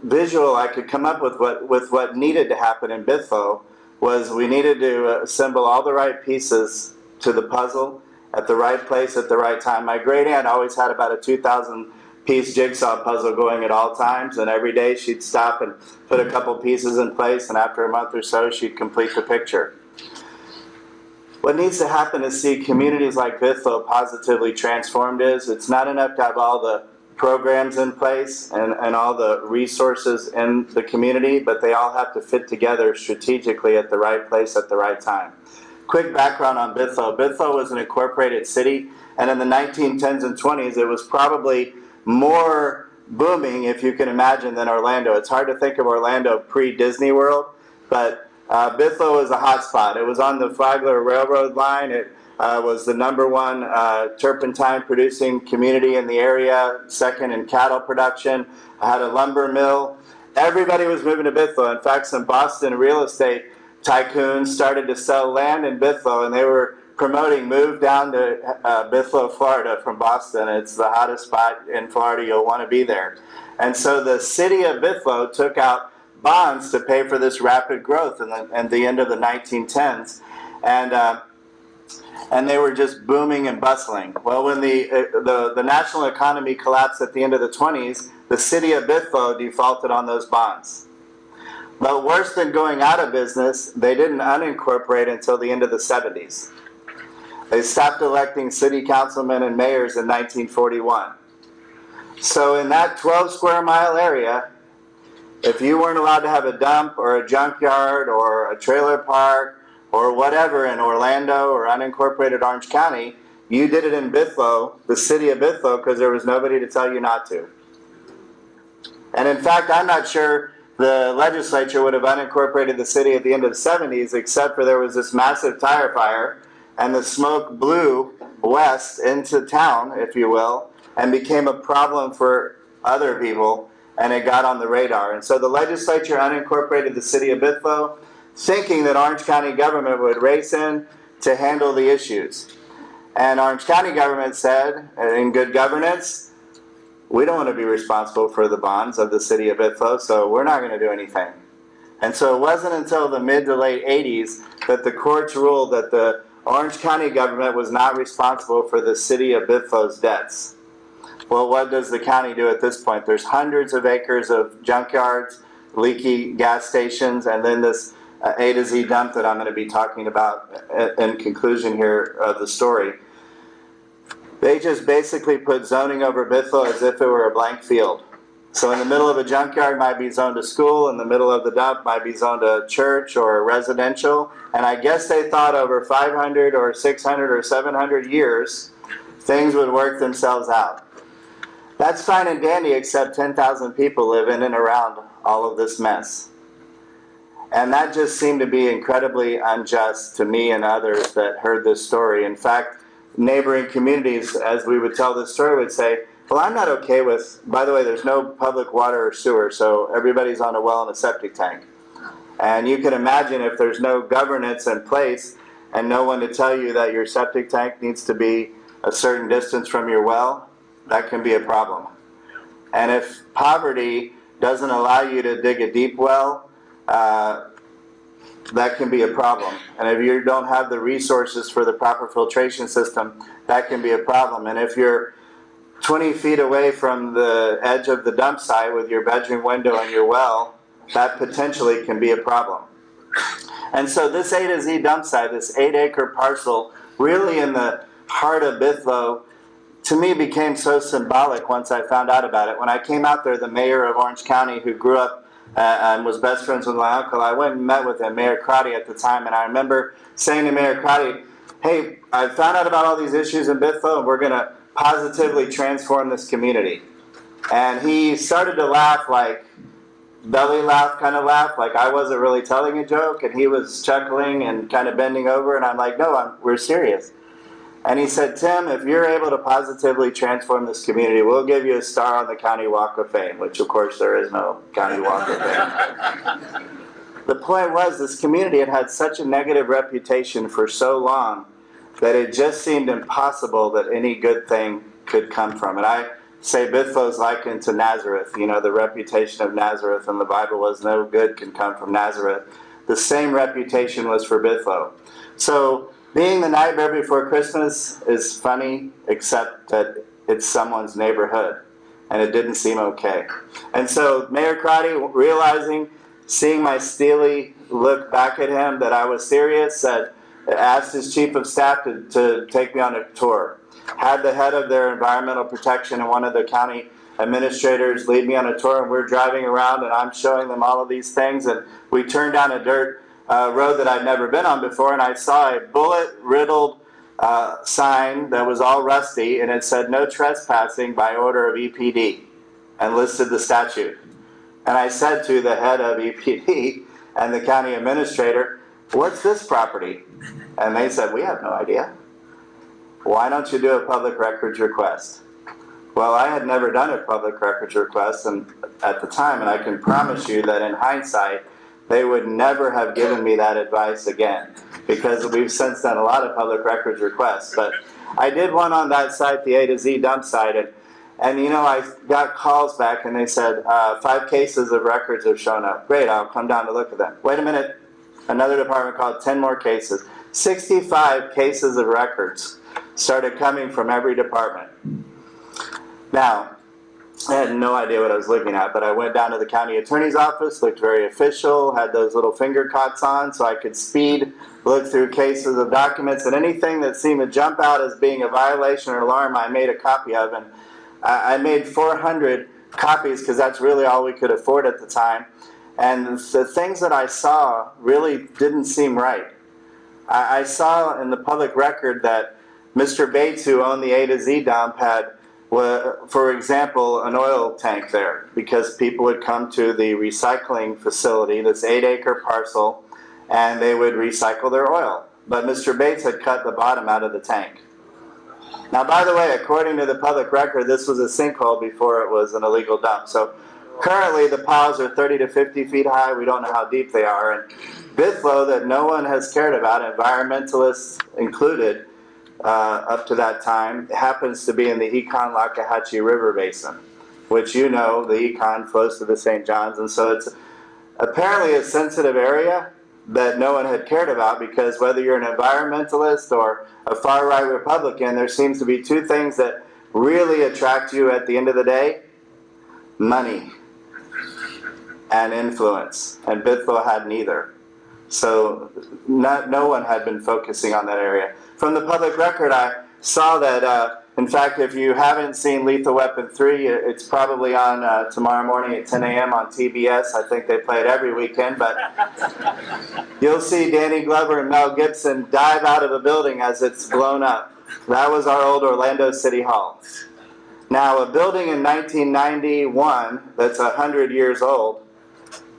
visual I could come up with what needed to happen in Bithlo was we needed to assemble all the right pieces to the puzzle at the right place at the right time. My great aunt always had about a 2,000 piece jigsaw puzzle going at all times, and every day she'd stop and put a couple pieces in place, and after a month or so she'd complete the picture. What needs to happen to see communities like Bithlo positively transformed is it's not enough to have all the programs in place and all the resources in the community, but they all have to fit together strategically at the right place at the right time. Quick background on Bithlo. Bithlo was an incorporated city, and in the 1910s and 20s it was probably more booming, if you can imagine, than Orlando. It's hard to think of Orlando pre-Disney World, but Bithlo was a hot spot. It was on the Flagler Railroad line. It was the #1 turpentine producing community in the area, second in cattle production. I had a lumber mill. Everybody was moving to Bithlo. In fact, some Boston real estate tycoons started to sell land in Bithlo, and they were promoting move down to Bithlo, Florida from Boston. It's the hottest spot in Florida. You'll want to be there. And so the city of Bithlo took out bonds to pay for this rapid growth at the end of the 1910s. And they were just booming and bustling. Well, when the national economy collapsed at the end of the 20s, the city of Bithlo defaulted on those bonds. But worse than going out of business, they didn't unincorporate until the end of the 70s. They stopped electing city councilmen and mayors in 1941. So in that 12 square mile area, if you weren't allowed to have a dump or a junkyard or a trailer park or whatever in Orlando or unincorporated Orange County, you did it in Bithlo, the city of Bithlo, because there was nobody to tell you not to. And in fact, I'm not sure the legislature would have unincorporated the city at the end of the 70s, except for there was this massive tire fire, and the smoke blew west into town, if you will, and became a problem for other people, and it got on the radar. And so the legislature unincorporated the city of Bithlo, thinking that Orange County government would race in to handle the issues. And Orange County government said, in good governance, we don't want to be responsible for the bonds of the city of Bithlo, so we're not going to do anything. And so it wasn't until the mid to late 80s that the courts ruled that the Orange County government was not responsible for the city of Bithlo's debts. Well, what does the county do at this point? There's hundreds of acres of junkyards, leaky gas stations, and then this A to Z dump that I'm going to be talking about in conclusion here of the story. They just basically put zoning over Bithlo as if it were a blank field. So in the middle of a junkyard might be zoned a school, in the middle of the dump might be zoned a church or a residential, and I guess they thought over 500 or 600 or 700 years, things would work themselves out. That's fine and dandy, except 10,000 people live in and around all of this mess. And that just seemed to be incredibly unjust to me and others that heard this story. In fact, neighboring communities, as we would tell this story, would say, well, I'm not okay with, by the way, there's no public water or sewer, so everybody's on a well and a septic tank. And you can imagine if there's no governance in place and no one to tell you that your septic tank needs to be a certain distance from your well, that can be a problem. And if poverty doesn't allow you to dig a deep well, that can be a problem. And if you don't have the resources for the proper filtration system, that can be a problem. And if you're 20 feet away from the edge of the dump site with your bedroom window and your well, that potentially can be a problem. And so this A to Z dump site, this 8-acre parcel, really in the heart of Bithlo, to me became so symbolic once I found out about it. When I came out there, the mayor of Orange County, who grew up and was best friends with my uncle, I went and met with him, Mayor Crotty at the time, and I remember saying to Mayor Crotty, hey, I found out about all these issues in Bithlo, and we're going to positively transform this community. And he started to laugh, like belly laugh kind of laugh, like I wasn't really telling a joke, and he was chuckling and kind of bending over, and I'm like, no, we're serious. And he said, Tim, if you're able to positively transform this community, we'll give you a star on the County Walk of Fame, which of course there is no County Walk of Fame. The point was, this community had had such a negative reputation for so long that it just seemed impossible that any good thing could come from it. I say Bithlo is likened to Nazareth. You know, the reputation of Nazareth in the Bible was no good can come from Nazareth. The same reputation was for Bithlo. So Being the nightmare before Christmas is funny, except that it's someone's neighborhood, and it didn't seem okay. And so Mayor Crotty, realizing, seeing my steely look back at him that I was serious, asked his chief of staff to take me on a tour. Had the head of their environmental protection and one of the county administrators lead me on a tour, and we're driving around and I'm showing them all of these things, and we turned down a dirt road that I'd never been on before, and I saw a bullet-riddled sign that was all rusty, and it said no trespassing by order of EPD, and listed the statute. And I said to the head of EPD and the county administrator, "What's this property?" And they said, "We have no idea." "Why don't you do a public records request?" Well, I had never done a public records request at the time, and I can promise you that in hindsight, they would never have given me that advice again, because we've since done a lot of public records requests. But I did one on that site, the A to Z dump site, and you know, I got calls back and they said, 5 cases of records have shown up. Great, I'll come down to look at them. Wait a minute, another department called, 10 more cases. 65 cases of records started coming from every department. Now, I had no idea what I was looking at, but I went down to the county attorney's office, looked very official, had those little finger cots on so I could speed, look through cases of documents, and anything that seemed to jump out as being a violation or alarm, I made a copy of. And I made 400 copies because that's really all we could afford at the time. And the things that I saw really didn't seem right. I saw in the public record that Mr. Bates, who owned the A to Z dump, had, for example, an oil tank there because people would come to the recycling facility, this 8-acre parcel, and they would recycle their oil. But Mr. Bates had cut the bottom out of the tank. Now, by the way, according to the public record, this was a sinkhole before it was an illegal dump. So currently the piles are 30 to 50 feet high. We don't know how deep they are. And Bithlo, that no one has cared about, environmentalists included, up to that time, happens to be in the Econ-Lakahatchee River Basin, which, you know, the Econ flows to the St. Johns, and so it's apparently a sensitive area that no one had cared about, because whether you're an environmentalist or a far-right Republican, there seems to be 2 things that really attract you at the end of the day: money and influence, and Bithlo had neither. So no one had been focusing on that area. From the public record, I saw that, in fact, if you haven't seen Lethal Weapon 3, it's probably on tomorrow morning at 10 a.m. on TBS. I think they play it every weekend, but you'll see Danny Glover and Mel Gibson dive out of a building as it's blown up. That was our old Orlando City Hall. Now, a building in 1991 that's 100 years old,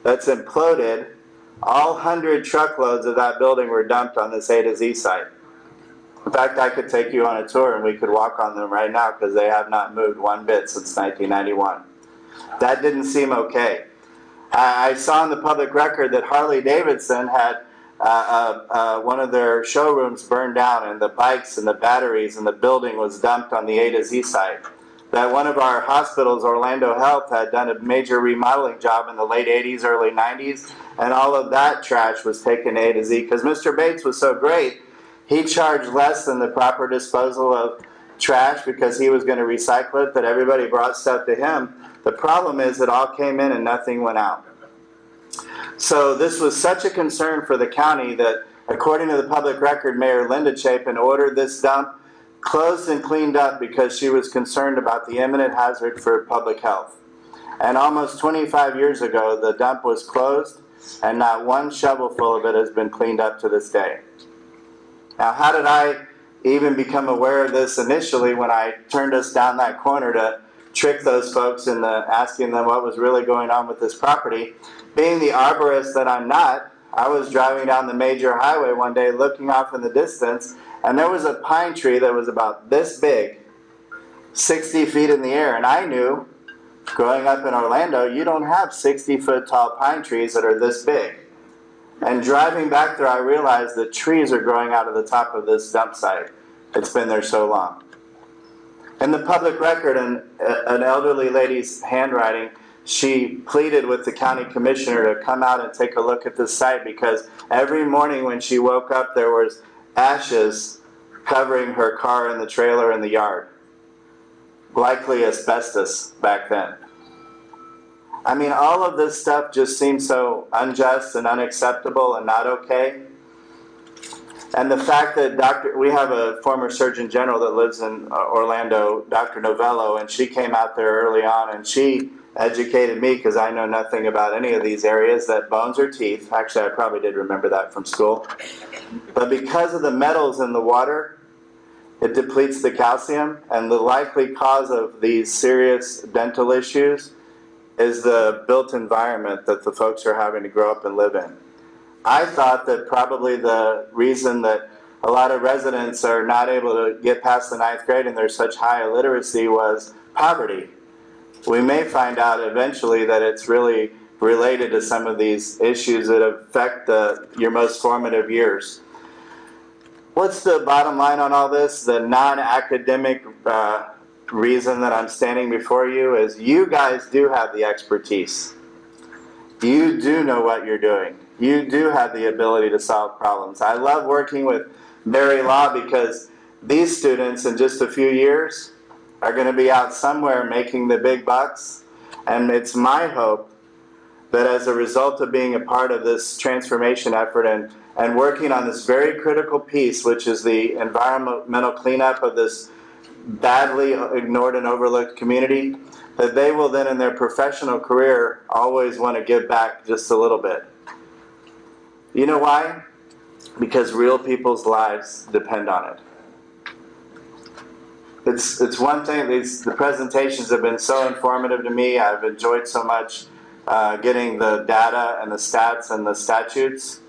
that's imploded, all 100 truckloads of that building were dumped on this A to Z site. In fact, I could take you on a tour and we could walk on them right now because they have not moved one bit since 1991. That didn't seem okay. I saw in the public record that Harley-Davidson had one of their showrooms burned down, and the bikes and the batteries and the building was dumped on the A to Z site. That one of our hospitals, Orlando Health, had done a major remodeling job in the late 80s, early 90s, and all of that trash was taken to A to Z because Mr. Bates was so great. He charged less than the proper disposal of trash because he was going to recycle it, that everybody brought stuff to him. The problem is it all came in and nothing went out. So this was such a concern for the county that, according to the public record, Mayor Linda Chapin ordered this dump closed and cleaned up because she was concerned about the imminent hazard for public health. And almost 25 years ago, the dump was closed, and not one shovelful of it has been cleaned up to this day. Now, how did I even become aware of this initially when I turned us down that corner to trick those folks into asking them what was really going on with this property? Being the arborist that I'm not, I was driving down the major highway one day looking off in the distance, and there was a pine tree that was about this big, 60 feet in the air, and I knew, growing up in Orlando, you don't have 60-foot tall pine trees that are this big. And driving back there, I realized that trees are growing out of the top of this dump site. It's been there so long. In the public record, an elderly lady's handwriting, she pleaded with the county commissioner to come out and take a look at this site because every morning when she woke up, there was ashes covering her car and the trailer in the yard. Likely asbestos back then. I mean, all of this stuff just seems so unjust and unacceptable and not okay. And the fact that we have a former Surgeon General that lives in Orlando, Dr. Novello, and she came out there early on and she educated me, because I know nothing about any of these areas, that bones are teeth. Actually, I probably did remember that from school. But because of the metals in the water, it depletes the calcium, and the likely cause of these serious dental issues is the built environment that the folks are having to grow up and live in. I thought that probably the reason that a lot of residents are not able to get past the 9th grade and there's such high illiteracy was poverty. We may find out eventually that it's really related to some of these issues that affect your most formative years. What's the bottom line on all this? The non-academic reason that I'm standing before you is you guys do have the expertise. You do know what you're doing. You do have the ability to solve problems. I love working with Barry Law because these students in just a few years are going to be out somewhere making the big bucks. And it's my hope that as a result of being a part of this transformation effort and working on this very critical piece, which is the environmental cleanup of this badly ignored and overlooked community, that they will then in their professional career always want to give back just a little bit. You know why? Because real people's lives depend on it. It's one thing, the presentations have been so informative to me. I've enjoyed so much getting the data and the stats and the statutes.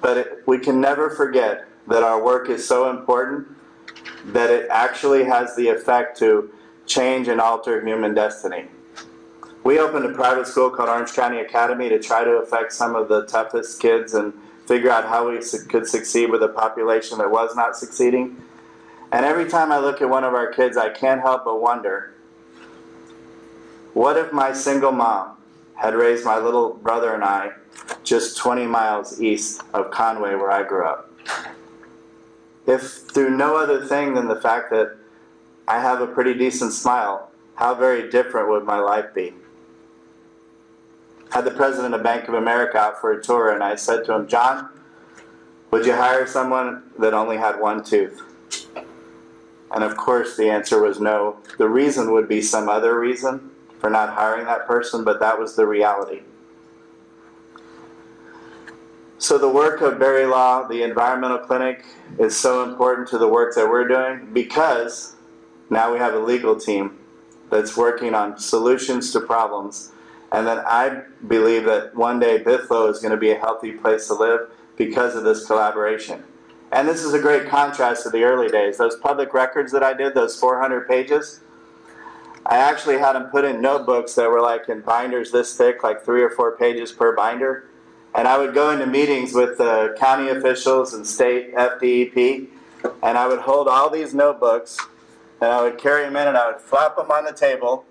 But we can never forget that our work is so important that it actually has the effect to change and alter human destiny. We opened a private school called Orange County Academy to try to affect some of the toughest kids and figure out how we could succeed with a population that was not succeeding. And every time I look at one of our kids, I can't help but wonder, what if my single mom had raised my little brother and I just 20 miles east of Conway, where I grew up? If through no other thing than the fact that I have a pretty decent smile, how very different would my life be? I had the president of Bank of America out for a tour, and I said to him, John, would you hire someone that only had one tooth? And of course the answer was no. The reason would be some other reason for not hiring that person, but that was the reality. So the work of Barry Law, the environmental clinic, is so important to the work that we're doing because now we have a legal team that's working on solutions to problems, and that I believe that one day Bithlo is going to be a healthy place to live because of this collaboration. And this is a great contrast to the early days. Those public records that I did, those 400 pages, I actually had them put in notebooks that were like in binders this thick, like 3 or 4 pages per binder. And I would go into meetings with county officials and state FDEP, and I would hold all these notebooks, and I would carry them in, and I would flop them on the table,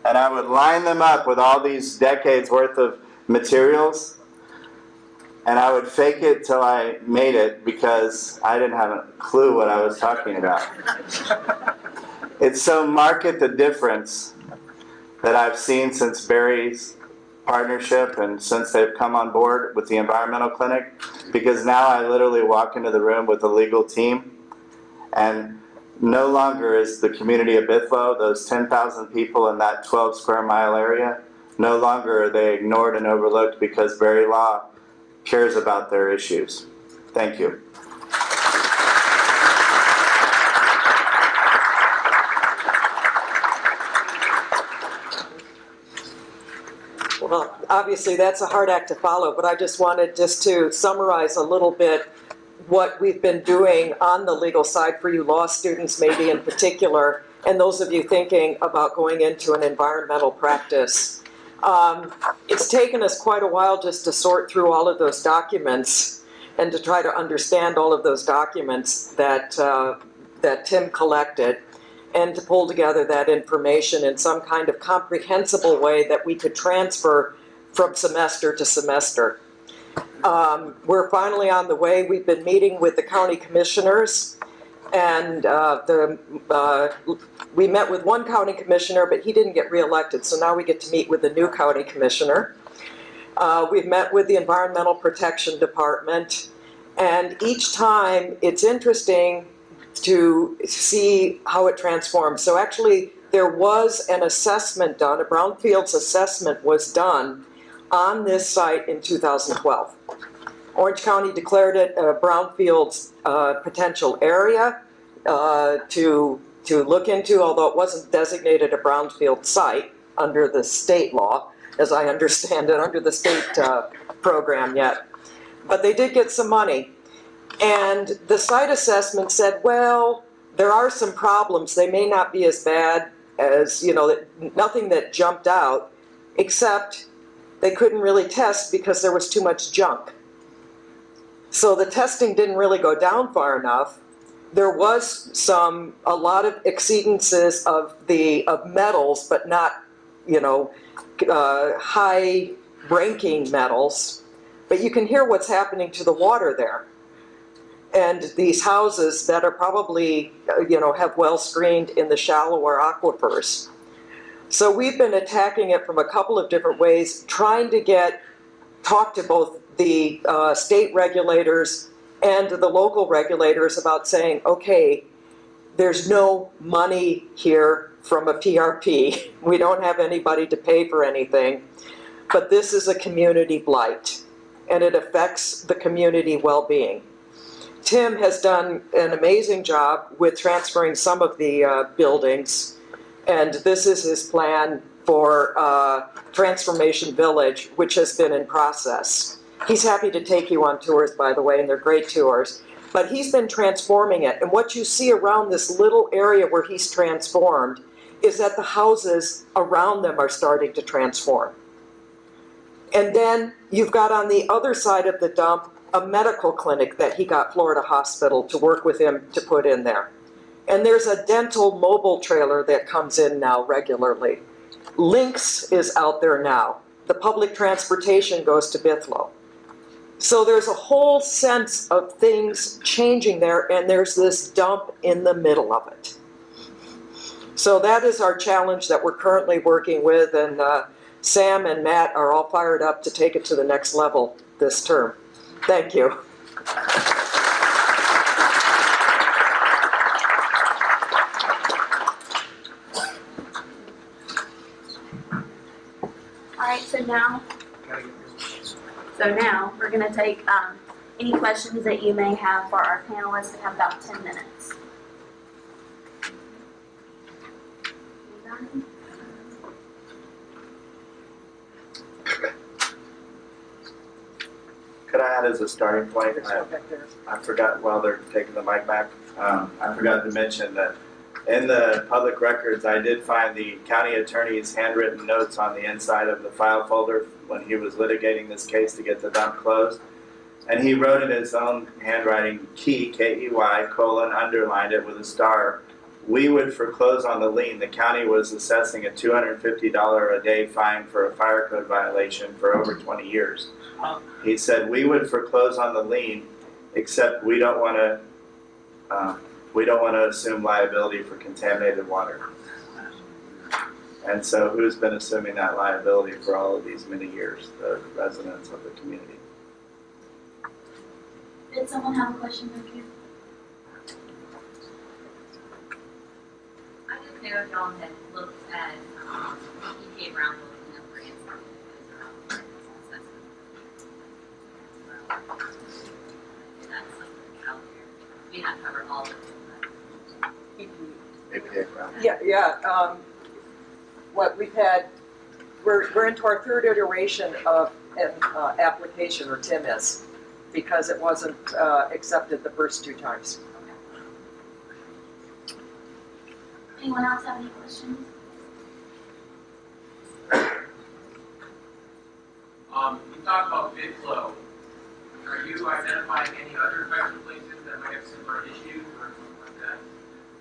and I would line them up with all these decades worth of materials, and I would fake it till I made it because I didn't have a clue what I was talking about. It's so marked the difference that I've seen since Barry's partnership and since they've come on board with the environmental clinic, because now I literally walk into the room with a legal team, and no longer is the community of Bithlo, those 10,000 people in that 12 square mile area, no longer are they ignored and overlooked because Barry Law cares about their issues. Thank you. Well, obviously that's a hard act to follow, but I just wanted to summarize a little bit what we've been doing on the legal side for you law students maybe in particular, and those of you thinking about going into an environmental practice. It's taken us quite a while just to sort through all of those documents and to try to understand all of those documents that, that Tim collected, and to pull together that information in some kind of comprehensible way that we could transfer from semester to semester. We're finally on the way. We've been meeting with the county commissioners, and we met with one county commissioner, but he didn't get reelected, so now we get to meet with the new county commissioner. We've met with the Environmental Protection Department, and each time it's interesting to see how it transforms. So actually, there was an assessment done, a brownfields assessment was done on this site in 2012. Orange County declared it a brownfields potential area to look into, although it wasn't designated a brownfield site under the state law, as I understand it, under the state program yet. But they did get some money. And the site assessment said, well, there are some problems. They may not be as bad as, nothing that jumped out, except they couldn't really test because there was too much junk. So the testing didn't really go down far enough. There was a lot of exceedances of metals, but not, high ranking metals. But you can hear what's happening to the water there. And these houses that are probably, have well screened in the shallower aquifers. So we've been attacking it from a couple of different ways, trying to talk to both the state regulators and the local regulators about saying, okay, there's no money here from a PRP. We don't have anybody to pay for anything, but this is a community blight, and it affects the community well-being. Tim has done an amazing job with transferring some of the buildings, and this is his plan for Transformation Village, which has been in process. He's happy to take you on tours, by the way, and they're great tours. But he's been transforming it, and what you see around this little area where he's transformed is that the houses around them are starting to transform. And then you've got on the other side of the dump a medical clinic that he got Florida Hospital to work with him to put in there. And there's a dental mobile trailer that comes in now regularly. Lynx is out there now. The public transportation goes to Bithlow. So there's a whole sense of things changing there, and there's this dump in the middle of it. So that is our challenge that we're currently working with, and Sam and Matt are all fired up to take it to the next level this term. Thank you. All right, so now we're going to take any questions that you may have for our panelists. We have about 10 minutes. Could I add as a starting point? I forgot while they're taking the mic back. I forgot to mention that in the public records, I did find the county attorney's handwritten notes on the inside of the file folder when he was litigating this case to get the dump closed. And he wrote in his own handwriting, key, K-E-Y, colon, underlined it with a star. We would foreclose on the lien. The county was assessing a $250 a day fine for a fire code violation for over 20 years. He said, we would foreclose on the lien, except we don't want to assume liability for contaminated water. And so who's been assuming that liability for all of these many years? The residents of the community. Did someone have a question for you? I didn't know if y'all had looked at EPA brown building and grants that goes around assessment. That's something out there. We not cover all of it. EPA brown. Yeah. What we've had, we're into our third iteration of an application, or Tim is, because it wasn't accepted the first 2 times. Anyone else have any questions? You talked about bid flow. Are you identifying any other infection places that might have similar issues or something like that?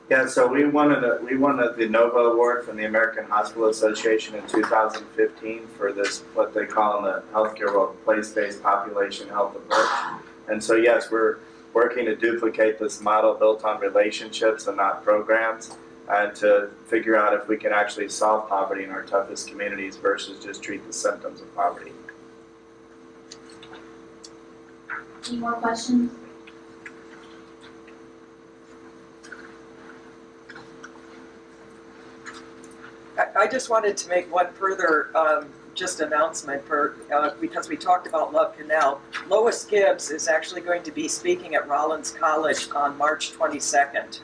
Yeah, so we won the Nova Award from the American Hospital Association in 2015 for this, what they call in the healthcare world, place-based population health approach. And so yes, we're working to duplicate this model built on relationships and not programs, and to figure out if we can actually solve poverty in our toughest communities versus just treat the symptoms of poverty. Any more questions? I just wanted to make one further just announcement for because we talked about Love Canal. Lois Gibbs is actually going to be speaking at Rollins College on March 22nd.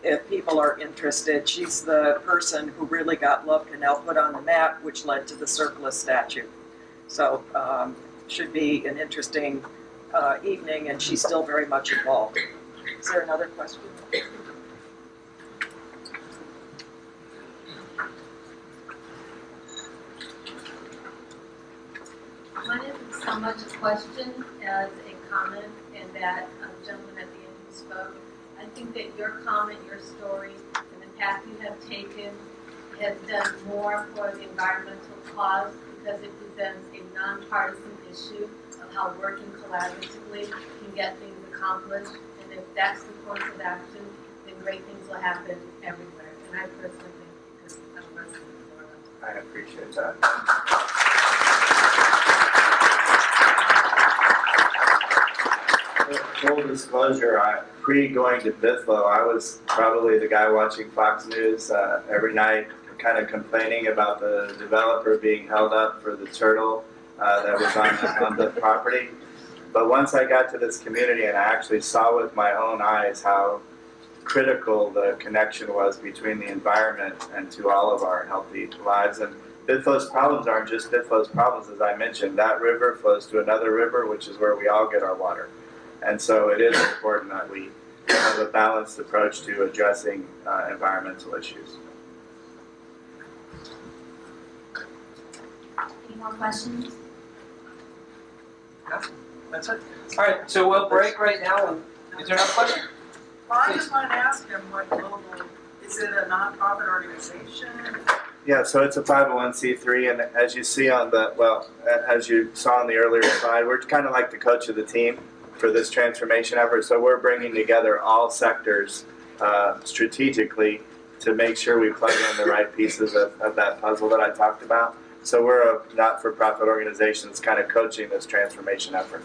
If people are interested, she's the person who really got Love Canal put on the map, which led to the CERCLA statute. So should be an interesting evening, and she's still very much involved. Is there another question? Mine isn't so much a question as a comment, and that gentleman at the end who spoke. I think that your comment, your story, and the path you have taken has done more for the environmental cause because it presents a nonpartisan issue of how working collaboratively can get things accomplished. And if that's the course of action, then great things will happen everywhere. And I personally think, because I'm a resident of Florida. I appreciate that. Full disclosure, pre-going to Bithlo, I was probably the guy watching Fox News every night, kind of complaining about the developer being held up for the turtle that was on the property. But once I got to this community and I actually saw with my own eyes how critical the connection was between the environment and to all of our healthy lives. And Bithlo's problems aren't just Bithlo's problems, as I mentioned. That river flows to another river, which is where we all get our water. And so it is important that we have a balanced approach to addressing environmental issues. Any more questions? No, that's it. All right, so we'll break right now. And is there another question? Well, I just wanted to ask him what global, is it a nonprofit organization? Yeah, so it's a 501c3, and as you see on the, well, as you saw on the earlier slide, we're kind of like the coach of the team for this transformation effort. So we're bringing together all sectors strategically to make sure we plug in the right pieces of that puzzle that I talked about. So we're a not-for-profit organization that's kind of coaching this transformation effort.